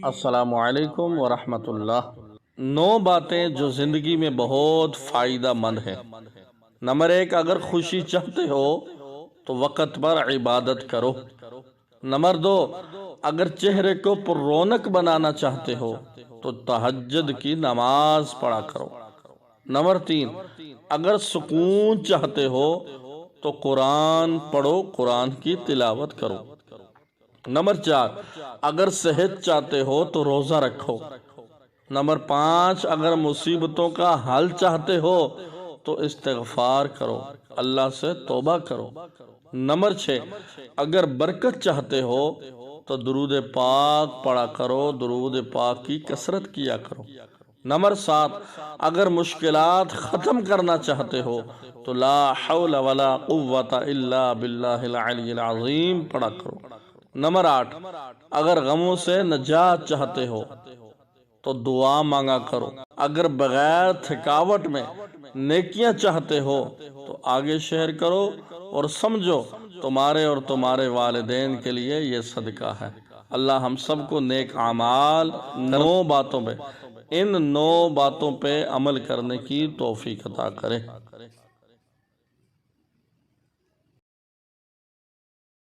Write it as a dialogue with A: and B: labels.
A: السلام علیکم ورحمۃ اللہ۔ 9 باتیں جو زندگی میں بہت فائدہ مند ہیں۔ نمبر 1، اگر خوشی چاہتے ہو تو وقت پر عبادت کرو۔ نمبر 2، اگر چہرے کو پر رونق بنانا چاہتے ہو تو تہجد کی نماز پڑھا کرو۔ نمبر 3، اگر سکون چاہتے ہو تو قرآن پڑھو، قرآن کی تلاوت کرو۔ نمبر 4، اگر صحت چاہتے ہو تو روزہ رکھو۔ نمبر 5، اگر مصیبتوں کا حل چاہتے ہو تو استغفار کرو، اللہ سے توبہ کرو۔ نمبر 6، اگر برکت چاہتے ہو تو درود پاک پڑھا کرو، درود پاک کی کثرت کیا کرو۔ نمبر 7، اگر مشکلات ختم کرنا چاہتے ہو تو لا حول ولا قوت الا باللہ العلی العظیم پڑھا کرو۔ نمبر 8، اگر غموں سے نجات چاہتے ہو تو دعا مانگا کرو۔ اگر بغیر تھکاوٹ میں نیکیاں چاہتے ہو تو آگے شیئر کرو اور سمجھو تمہارے اور تمہارے والدین کے لیے یہ صدقہ ہے۔ اللہ ہم سب کو نیک اعمال 9 باتوں پہ، ان 9 باتوں پہ عمل کرنے کی توفیق عطا کرے۔